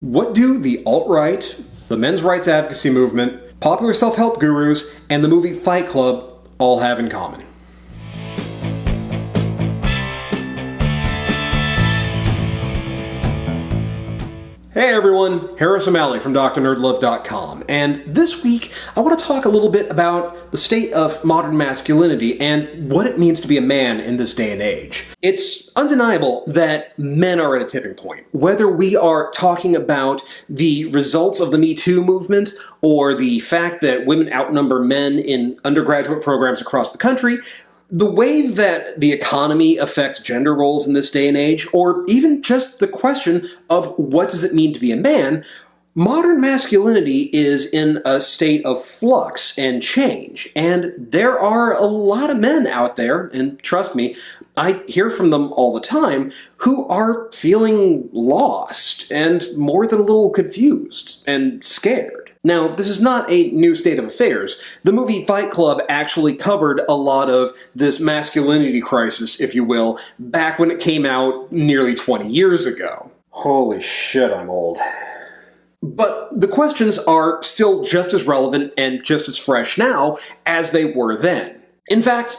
What do the alt-right, the men's rights advocacy movement, popular self-help gurus, and the movie Fight Club all have in common? Hey everyone, Harris O'Malley from drnerdlove.com, and this week I want to talk a little bit about the state of modern masculinity and what it means to be a man in this day and age. It's undeniable that men are at a tipping point. Whether we are talking about the results of the Me Too movement or the fact that women outnumber men in undergraduate programs across the country, the way that the economy affects gender roles in this day and age, or even just the question of what does it mean to be a man, modern masculinity is in a state of flux and change. And there are a lot of men out there, and trust me, I hear from them all the time, who are feeling lost and more than a little confused and scared. Now, this is not a new state of affairs. The movie Fight Club actually covered a lot of this masculinity crisis, if you will, back when it came out nearly 20 years ago. Holy shit, I'm old. But the questions are still just as relevant and just as fresh now as they were then. In fact,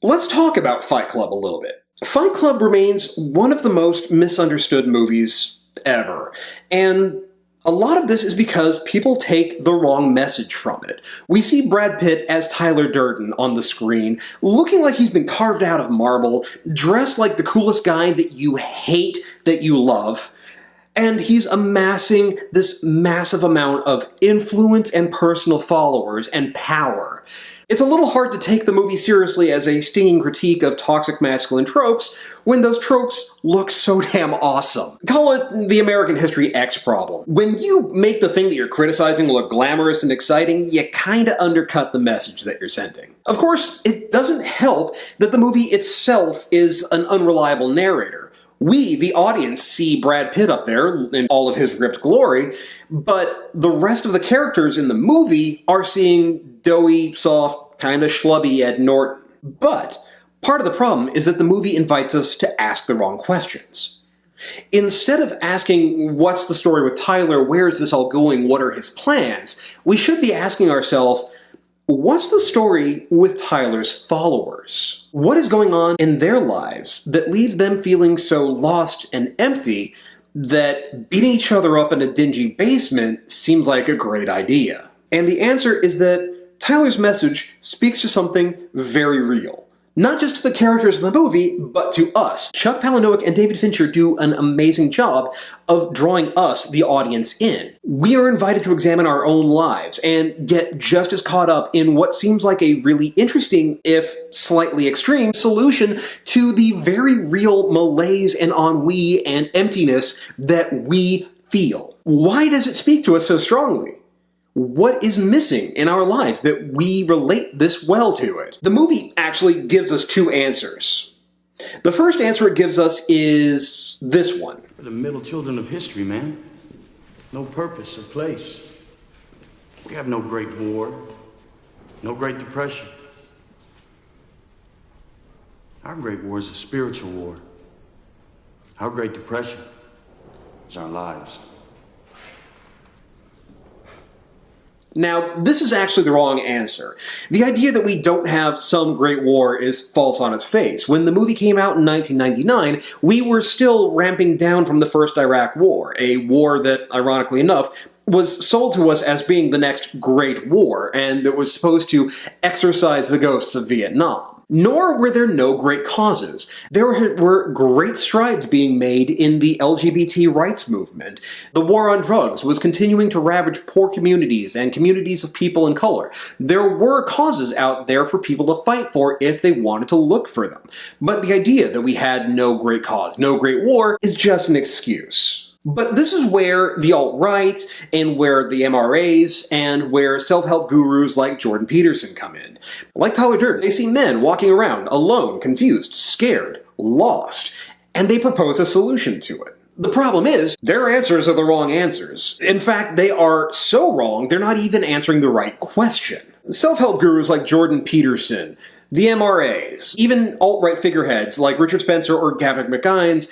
let's talk about Fight Club a little bit. Fight Club remains one of the most misunderstood movies ever, and a lot of this is because people take the wrong message from it. We see Brad Pitt as Tyler Durden on the screen, looking like he's been carved out of marble, dressed like the coolest guy that you hate that you love, and he's amassing this massive amount of influence and personal followers and power. It's a little hard to take the movie seriously as a stinging critique of toxic masculine tropes when those tropes look so damn awesome. Call it the American History X problem. When you make the thing that you're criticizing look glamorous and exciting, you kinda undercut the message that you're sending. Of course, it doesn't help that the movie itself is an unreliable narrator. We, the audience, see Brad Pitt up there in all of his ripped glory, but the rest of the characters in the movie are seeing doughy, soft, kinda schlubby Ed Norton. But part of the problem is that the movie invites us to ask the wrong questions. Instead of asking, what's the story with Tyler, where is this all going, what are his plans, we should be asking ourselves, what's the story with Tyler's followers? What is going on in their lives that leaves them feeling so lost and empty that beating each other up in a dingy basement seems like a great idea? And the answer is that Tyler's message speaks to something very real. Not just to the characters in the movie, but to us. Chuck Palahniuk and David Fincher do an amazing job of drawing us, the audience, in. We are invited to examine our own lives and get just as caught up in what seems like a really interesting, if slightly extreme, solution to the very real malaise and ennui and emptiness that we feel. Why does it speak to us so strongly? What is missing in our lives that we relate this well to it? The movie actually gives us two answers. The first answer it gives us is this one. We're the middle children of history, man. No purpose or place. We have no great war, no great depression. Our great war is a spiritual war. Our great depression is our lives. Now, this is actually the wrong answer. The idea that we don't have some great war is false on its face. When the movie came out in 1999, we were still ramping down from the first Iraq War, a war that, ironically enough, was sold to us as being the next great war, and that was supposed to exorcise the ghosts of Vietnam. Nor were there no great causes. There were great strides being made in the LGBT rights movement. The war on drugs was continuing to ravage poor communities and communities of people in color. There were causes out there for people to fight for if they wanted to look for them. But the idea that we had no great cause, no great war, is just an excuse. But this is where the alt-right, and where the MRAs, and where self-help gurus like Jordan Peterson come in. Like Tyler Durden, they see men walking around, alone, confused, scared, lost, and they propose a solution to it. The problem is, their answers are the wrong answers. In fact, they are so wrong, they're not even answering the right question. Self-help gurus like Jordan Peterson, the MRAs, even alt-right figureheads like Richard Spencer or Gavin McInnes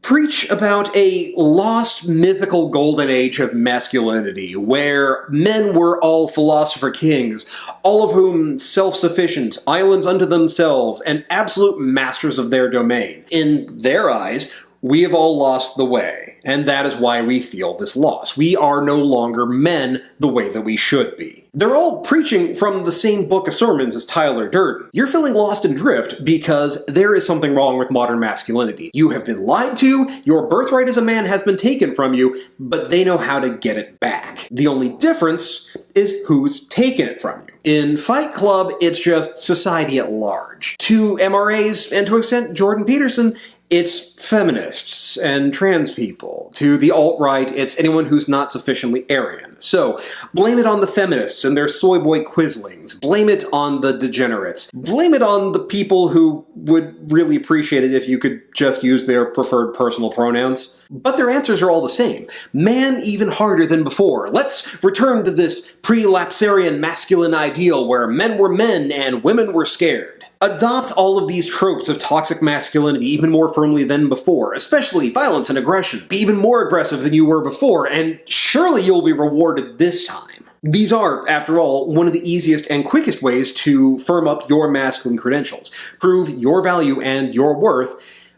preach about a lost mythical golden age of masculinity, where men were all philosopher kings, all of whom self-sufficient, islands unto themselves, and absolute masters of their domain. In their eyes, we have all lost the way, and that is why we feel this loss. We are no longer men the way that we should be. They're all preaching from the same book of sermons as Tyler Durden. You're feeling lost and drift because there is something wrong with modern masculinity. You have been lied to, your birthright as a man has been taken from you, but they know how to get it back. The only difference is who's taken it from you. In Fight Club, it's just society at large. To MRAs, and to an extent Jordan Peterson, it's feminists and trans people. To the alt-right, it's anyone who's not sufficiently Aryan. So, blame it on the feminists and their soy boy quislings. Blame it on the degenerates. Blame it on the people who would really appreciate it if you could just use their preferred personal pronouns. But their answers are all the same. Man even harder than before. Let's return to this pre-lapsarian masculine ideal where men were men and women were scared. Adopt all of these tropes of toxic masculinity even more firmly than before, especially violence and aggression. Be even more aggressive than you were before, and surely you'll be rewarded this time. These are, after all, one of the easiest and quickest ways to firm up your masculine credentials. Prove your value and your worth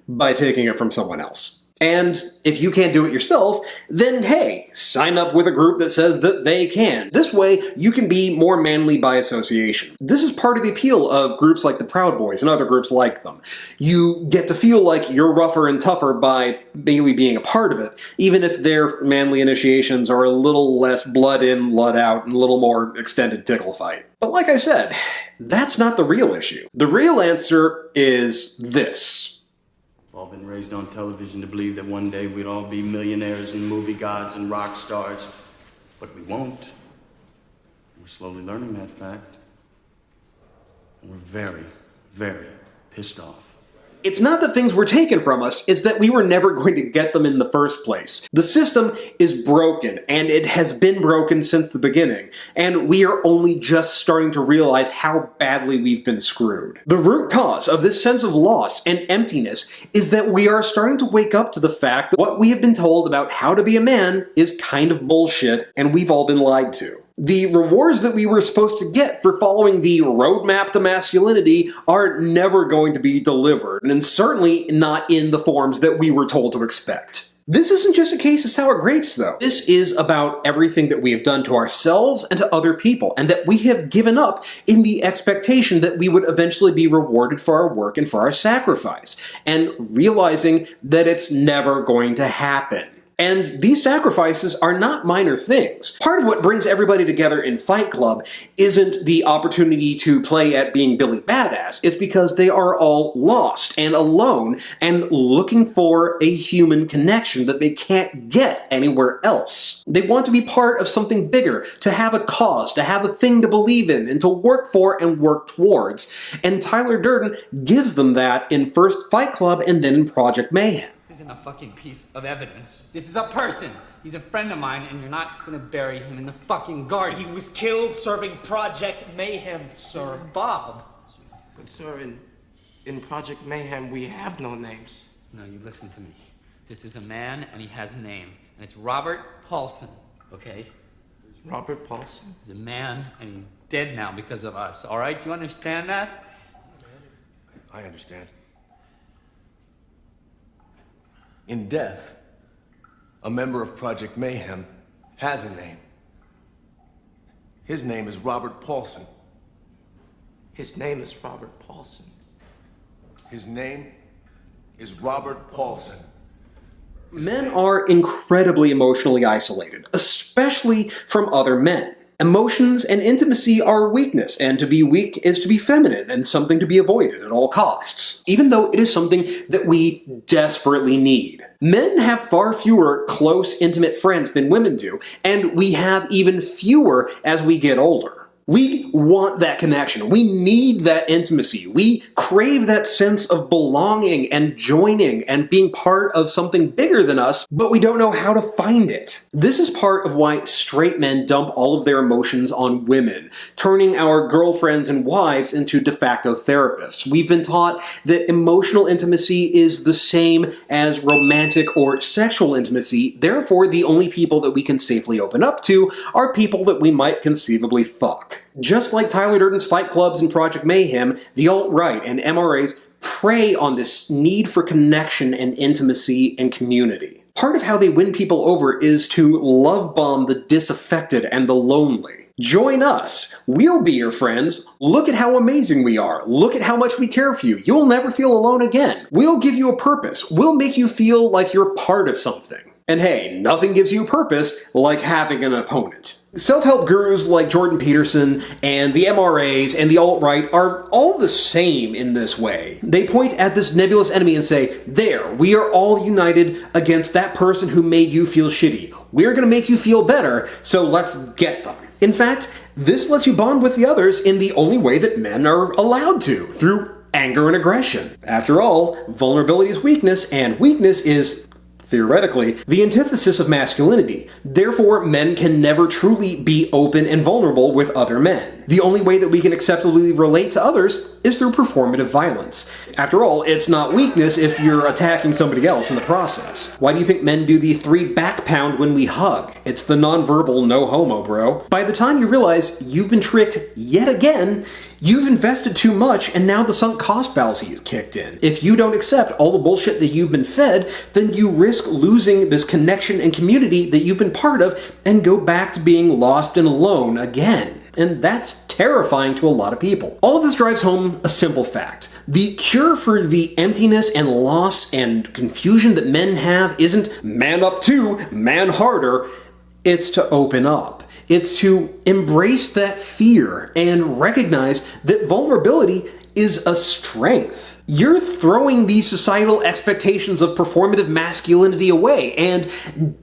by taking it from someone else. And if you can't do it yourself, then hey, sign up with a group that says that they can. This way, you can be more manly by association. This is part of the appeal of groups like the Proud Boys and other groups like them. You get to feel like you're rougher and tougher by merely being a part of it, even if their manly initiations are a little less blood in, blood out, and a little more extended tickle fight. But like I said, that's not the real issue. The real answer is this. We've all been raised on television to believe that one day we'd all be millionaires and movie gods and rock stars, but we won't. We're slowly learning that fact, and we're very, very pissed off. It's not that things were taken from us, it's that we were never going to get them in the first place. The system is broken, and it has been broken since the beginning, and we are only just starting to realize how badly we've been screwed. The root cause of this sense of loss and emptiness is that we are starting to wake up to the fact that what we have been told about how to be a man is kind of bullshit, and we've all been lied to. The rewards that we were supposed to get for following the roadmap to masculinity are never going to be delivered, and certainly not in the forms that we were told to expect. This isn't just a case of sour grapes, though. This is about everything that we have done to ourselves and to other people, and that we have given up in the expectation that we would eventually be rewarded for our work and for our sacrifice, and realizing that it's never going to happen. And these sacrifices are not minor things. Part of what brings everybody together in Fight Club isn't the opportunity to play at being Billy Badass. It's because they are all lost and alone and looking for a human connection that they can't get anywhere else. They want to be part of something bigger, to have a cause, to have a thing to believe in, and to work for and work towards. And Tyler Durden gives them that in first Fight Club and then in Project Mayhem. This isn't a fucking piece of evidence. This is a person. He's a friend of mine, and you're not gonna bury him in the fucking garden. He was killed serving Project Mayhem, sir. This is Bob. But sir, in Project Mayhem, we have no names. No, you listen to me. This is a man, and he has a name, and it's Robert Paulson, okay? Robert Paulson? He's a man, and he's dead now because of us, all right? Do you understand that? I understand. In death, a member of Project Mayhem has a name. His name is Robert Paulson. His name is Robert Paulson. His name is Robert Paulson. Men are incredibly emotionally isolated, especially from other men. Emotions and intimacy are weakness, and to be weak is to be feminine and something to be avoided at all costs, even though it is something that we desperately need. Men have far fewer close, intimate friends than women do, and we have even fewer as we get older. We want that connection. We need that intimacy. We crave that sense of belonging and joining and being part of something bigger than us, but we don't know how to find it. This is part of why straight men dump all of their emotions on women, turning our girlfriends and wives into de facto therapists. We've been taught that emotional intimacy is the same as romantic or sexual intimacy, therefore the only people that we can safely open up to are people that we might conceivably fuck. Just like Tyler Durden's Fight Clubs and Project Mayhem, the alt-right and MRAs prey on this need for connection and intimacy and community. Part of how they win people over is to love bomb the disaffected and the lonely. Join us. We'll be your friends. Look at how amazing we are. Look at how much we care for you. You'll never feel alone again. We'll give you a purpose. We'll make you feel like you're part of something. And hey, nothing gives you purpose like having an opponent. Self-help gurus like Jordan Peterson and the MRAs and the alt-right are all the same in this way. They point at this nebulous enemy and say, there, we are all united against that person who made you feel shitty. We're gonna make you feel better, so let's get them. In fact, this lets you bond with the others in the only way that men are allowed to, through anger and aggression. After all, vulnerability is weakness, and weakness is, theoretically, the antithesis of masculinity. Therefore, men can never truly be open and vulnerable with other men. The only way that we can acceptably relate to others is through performative violence. After all, it's not weakness if you're attacking somebody else in the process. Why do you think men do the 3 back pound when we hug? It's the nonverbal no homo, bro. By the time you realize you've been tricked yet again, you've invested too much and now the sunk cost fallacy is kicked in. If you don't accept all the bullshit that you've been fed, then you risk losing this connection and community that you've been part of and go back to being lost and alone again. And that's terrifying to a lot of people. All of this drives home a simple fact. The cure for the emptiness and loss and confusion that men have isn't man up to, man harder. It's to open up. It's to embrace that fear and recognize that vulnerability is a strength. You're throwing these societal expectations of performative masculinity away and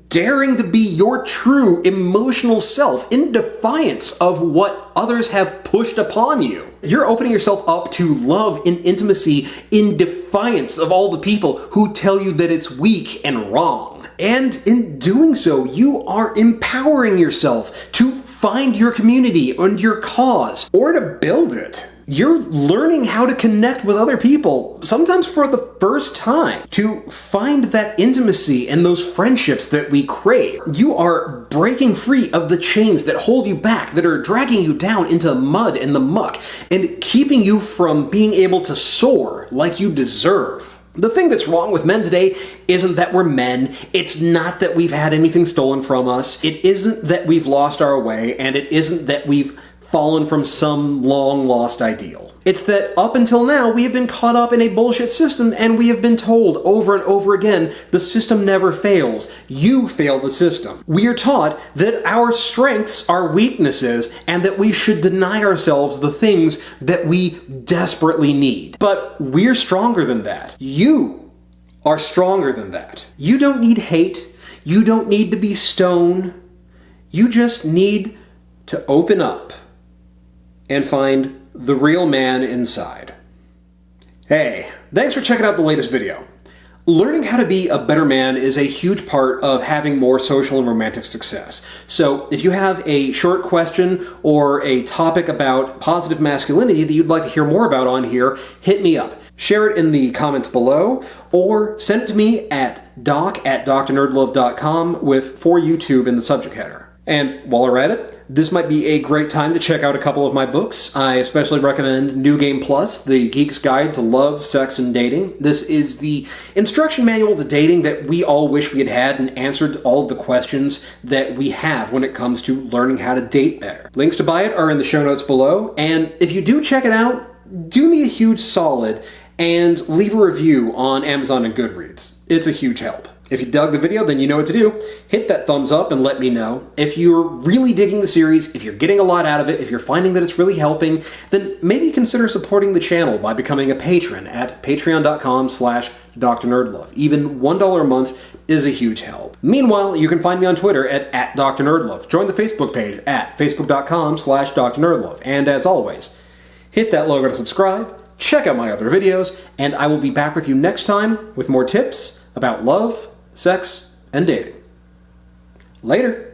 daring to be your true emotional self in defiance of what others have pushed upon you. You're opening yourself up to love and intimacy in defiance of all the people who tell you that it's weak and wrong. And in doing so, you are empowering yourself to find your community and your cause, or to build it. You're learning how to connect with other people, sometimes for the first time, to find that intimacy and those friendships that we crave. You are breaking free of the chains that hold you back, that are dragging you down into the mud and the muck, and keeping you from being able to soar like you deserve. The thing that's wrong with men today isn't that we're men, it's not that we've had anything stolen from us, it isn't that we've lost our way, and it isn't that we've fallen from some long-lost ideal. It's that up until now, we have been caught up in a bullshit system, and we have been told over and over again, the system never fails. You fail the system. We are taught that our strengths are weaknesses, and that we should deny ourselves the things that we desperately need. But we're stronger than that. You are stronger than that. You don't need hate. You don't need to be stone. You just need to open up and find the real man inside. Hey, thanks for checking out the latest video. Learning how to be a better man is a huge part of having more social and romantic success. So if you have a short question or a topic about positive masculinity that you'd like to hear more about on here, hit me up. Share it in the comments below, or send it to me at doc@drnerdlove.com with "for YouTube" in the subject header. And while we're at it, this might be a great time to check out a couple of my books. I especially recommend New Game Plus, The Geek's Guide to Love, Sex, and Dating. This is the instruction manual to dating that we all wish we had had and answered all of the questions that we have when it comes to learning how to date better. Links to buy it are in the show notes below, and if you do check it out, do me a huge solid and leave a review on Amazon and Goodreads. It's a huge help. If you dug the video, then you know what to do. Hit that thumbs up and let me know. If you're really digging the series, if you're getting a lot out of it, if you're finding that it's really helping, then maybe consider supporting the channel by becoming a patron at patreon.com/DrNerdLove. Even $1 a month is a huge help. Meanwhile, you can find me on Twitter at @DrNerdLove. Join the Facebook page at facebook.com/DrNerdLove. And as always, hit that logo to subscribe, check out my other videos, and I will be back with you next time with more tips about love, sex, and dating. Later.